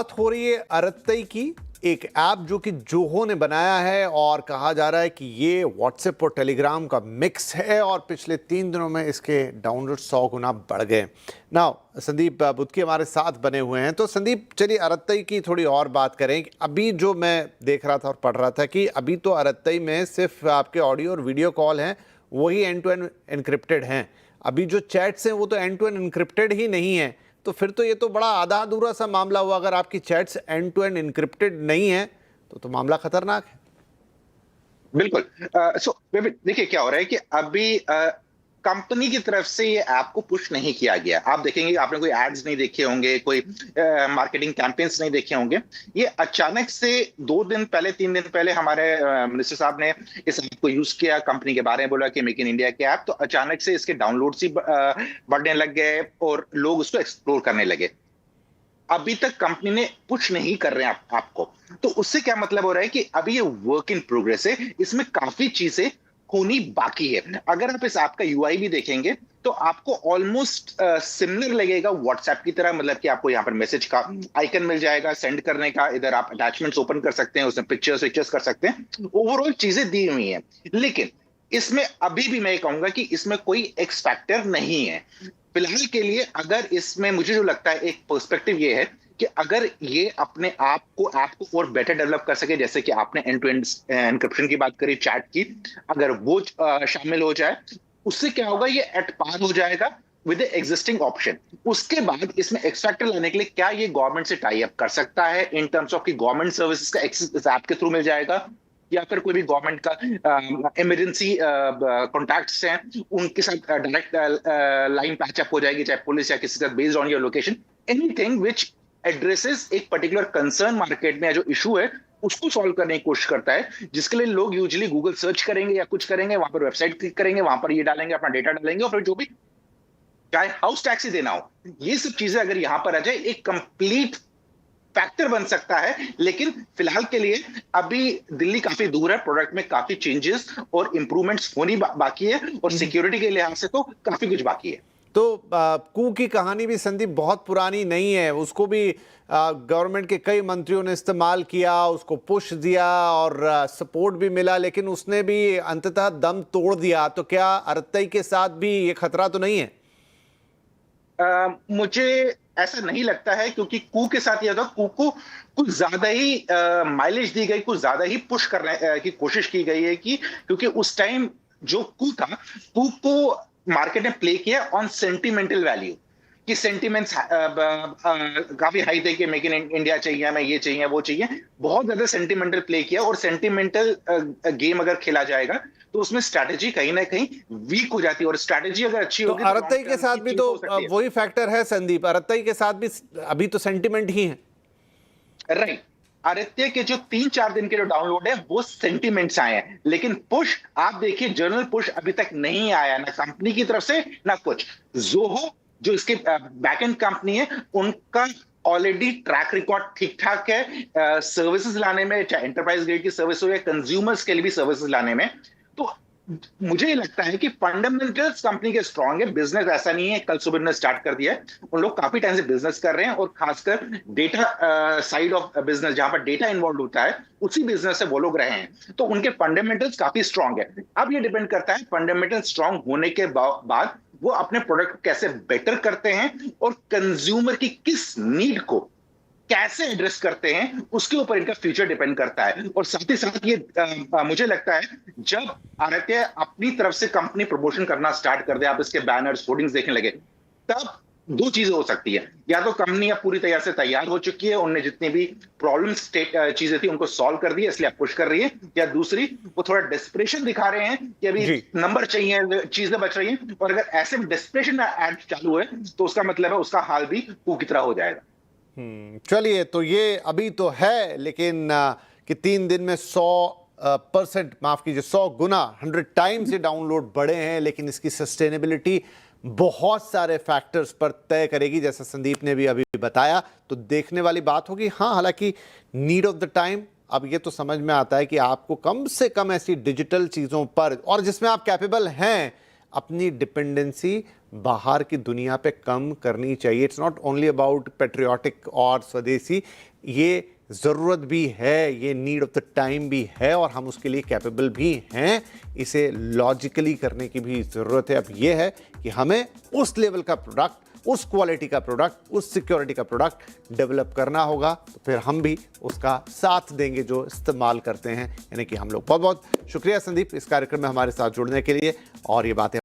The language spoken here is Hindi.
बात हो रही है अरत्तई की, एक ऐप जो कि जोहो ने बनाया है और कहा जा रहा है कि ये व्हाट्सएप और टेलीग्राम का मिक्स है और पिछले 3 दिनों में इसके डाउनलोड 100 गुना बढ़ गए। नाउ संदीप बुद्धकी हमारे साथ बने हुए हैं। तो संदीप चलिए अरत्तई की थोड़ी और बात करें। अभी जो मैं देख रहा था और पढ़ रहा था कि अभी तो अरत्तई में सिर्फ आपके ऑडियो और वीडियो कॉल हैं वही एंड टू एंड एनक्रिप्टेड हैं। अभी जो चैट्स हैं वो तो एंड टू एंड एनक्रिप्टेड ही नहीं है। तो फिर तो ये तो बड़ा आधा अधूरा सा मामला हुआ। अगर आपकी chats end to end encrypted नहीं है तो मामला खतरनाक है। बिल्कुल। देखिए क्या हो रहा है कि अभी कंपनी की तरफ से ये ऐप को पुश नहीं किया गया। आप देखेंगे, आपने कोई एड्स नहीं देखे होंगे, कोई मार्केटिंग कैंपेन्स नहीं देखे होंगे। ये अचानक से 2 दिन पहले 3 दिन पहले हमारे मिनिस्टर साहब ने इस ऐप को यूज किया, कंपनी के बारे में बोला कि मेक इन इंडिया के ऐप, तो अचानक से इसके डाउनलोड्स ही बढ़ने लग गए और लोग उसको एक्सप्लोर करने लगे। अभी तक कंपनी ने पुश नहीं कर रहे हैं आपको, तो उससे क्या मतलब हो रहा है कि अभी ये वर्क इन प्रोग्रेस है, इसमें काफी चीजें होनी बाकी है। अगर आप इस ऐप का यूआई भी देखेंगे तो आपको ऑलमोस्ट सिमिलर लगेगा व्हाट्सएप की तरह। मतलब कि आपको यहाँ पर मैसेज का आइकन मिल जाएगा सेंड करने का, इधर आप अटैचमेंट्स ओपन कर सकते हैं, उसमें पिक्चर्स कर सकते हैं, ओवरऑल चीजें दी हुई हैं। लेकिन इसमें अभी भी मैं कहूंगा कि इसमें कोई एक्स फैक्टर नहीं है फिलहाल के लिए। अगर इसमें मुझे जो लगता है एक पर्सपेक्टिव ये है कि अगर ये अपने आप को ऐप को और बेटर डेवलप कर सके, जैसे कि आपने एंड टू एंड एनक्रिप्शन की बात करी, चैट की, अगर वो शामिल हो जाए, उससे क्या होगा, ये एट पार हो जाएगा विद एग्जिस्टिंग ऑप्शन। उसके बाद इसमें एक्स फैक्टर लाने के लिए क्या ये गवर्नमेंट से टाई अप कर सकता है इन टर्म्स ऑफ कि गवर्नमेंट सर्विसेज का एक्सेस इस ऐप के थ्रू मिल जाएगा, या फिर कोई भी गवर्नमेंट का इमरजेंसी कॉन्टैक्ट्स हैं उनके साथ डायरेक्ट लाइन पैचअप हो जाएगी, चाहे पुलिस या किसी के साथ, based on your location. Anything which addresses एक पर्टिकुलर कंसर्न मार्केट में या जो इशू है उसको सॉल्व करने की कोशिश करता है, जिसके लिए लोग यूजुअली गूगल सर्च करेंगे या कुछ करेंगे, वहां पर वेबसाइट क्लिक करेंगे, वहां पर ये डालेंगे, अपना डेटा डालेंगे, और फिर जो भी चाहे हाउस टैक्स ही देना हो, ये सब चीजें अगर यहां पर आ जाए एक कंप्लीट फैक्टर बन सकता है। लेकिन फिलहाल के लिए अभी दिल्ली काफी दूर है, प्रोडक्ट में काफी चेंजेस और इंप्रूवमेंट्स होनी बाकी है, और सिक्योरिटी के लिहाज से तो काफी कुछ बाकी है। तो कू की कहानी भी संदीप बहुत पुरानी नहीं है। उसको भी गवर्नमेंट के कई मंत्रियों ने इस्तेमाल किया, उसको पुश दिया और सपोर्ट भी मिला, लेकिन उसने भी अंततः दम तोड़ दिया। तो क्या अरत्तई के साथ भी ये खतरा तो नहीं है? मुझे ऐसा नहीं लगता है, क्योंकि कू के साथ यह था, कू को कुछ ज्यादा ही माइलेज दी गई, कुछ ज्यादा ही पुश करने की कोशिश की गई है, कि क्योंकि उस टाइम जो कू था, कू को मार्केट ने प्ले किया ऑन सेंटिमेंटल वैल्यू, कि सेंटिमेंट्स काफी हाई थे कि मेक इन इंडिया चाहिए, हमें ये चाहिए वो चाहिए, बहुत ज्यादा सेंटिमेंटल प्ले किया। और सेंटिमेंटल गेम अगर खेला जाएगा तो उसमें स्ट्रैटेजी कहीं ना कहीं वीक हो जाती है, और स्ट्रैटेजी अगर अच्छी तो होगी अरत्तई के साथ भी तो वही फैक्टर है संदीप। अरत्तई के साथ भी अभी तो सेंटिमेंट ही है। राइट। आदित्य के जो 3-4 दिन के जो डाउनलोड है वो सेंटिमेंट्स आए हैं, लेकिन पुश आप देखिए, जर्नल पुश अभी तक नहीं आया, ना कंपनी की तरफ से ना कुछ। जोहो जो इसके बैकएंड कंपनी है, उनका ऑलरेडी ट्रैक रिकॉर्ड ठीक ठाक है सर्विसेज लाने में, चाहे एंटरप्राइज ग्रेड की सर्विस हो या कंज्यूमर्स के लिए भी सर्विसेज लाने में। तो मुझे ये लगता है कि फंडामेंटल्स कंपनी के स्ट्रांग है। बिजनेस ऐसा नहीं है कल सुबह ने स्टार्ट कर दिया है, उन लोग काफी टाइम से बिजनेस कर रहे हैं, और खासकर डेटा साइड ऑफ बिजनेस, जहां पर डेटा इन्वॉल्व होता है, उसी बिजनेस से वो लोग रहे हैं, तो उनके फंडामेंटल्स काफी स्ट्रांग है। अब ये डिपेंड करता है फंडामेंटल स्ट्रांग होने के बाद वो अपने प्रोडक्ट को कैसे बेटर करते हैं और कंज्यूमर की किस नीड को कैसे एड्रेस करते हैं, उसके ऊपर इनका फ्यूचर डिपेंड करता है। और साथ ही साथ ये मुझे लगता है जब आदित्य अपनी तरफ से कंपनी प्रमोशन करना स्टार्ट कर दे, आप इसके बैनर्स होर्डिंग्स देखने लगे, तब 2 चीजें हो सकती है। या तो कंपनी अब पूरी तरह से तैयार हो चुकी है, उनने जितनी भी प्रॉब्लम्स चीजें थी उनको सॉल्व कर दी है, इसलिए अब पुश कर रही है, या दूसरी वो थोड़ा डेस्परेशन दिखा रहे हैं कि अभी नंबर चाहिए, चीजें बच रही हैं, और अगर ऐसे डेस्परेशन एड चालू है तो उसका मतलब है उसका हाल भी कू की तरह हो जाएगा। चलिए, तो ये अभी तो है, लेकिन कि 3 दिन में 100% माफ कीजिए 100 गुना 100 टाइम्स ये डाउनलोड बढ़े हैं, लेकिन इसकी सस्टेनेबिलिटी बहुत सारे फैक्टर्स पर तय करेगी, जैसा संदीप ने भी अभी बताया। तो देखने वाली बात होगी। हाँ, हालांकि नीड ऑफ द टाइम, अब ये तो समझ में आता है कि आपको कम से कम ऐसी डिजिटल चीज़ों पर, और जिसमें आप कैपेबल हैं, अपनी डिपेंडेंसी बाहर की दुनिया पे कम करनी चाहिए। It's not only about patriotic और स्वदेशी, ये ज़रूरत भी है, ये नीड ऑफ द टाइम भी है और हम उसके लिए कैपेबल भी हैं। इसे लॉजिकली करने की भी ज़रूरत है। अब ये है कि हमें उस लेवल का प्रोडक्ट, उस क्वालिटी का प्रोडक्ट, उस सिक्योरिटी का प्रोडक्ट डेवलप करना होगा, तो फिर हम भी उसका साथ देंगे जो इस्तेमाल करते हैं, यानी कि हम लोग। बहुत बहुत शुक्रिया संदीप इस कार्यक्रम में हमारे साथ जुड़ने के लिए और ये बातें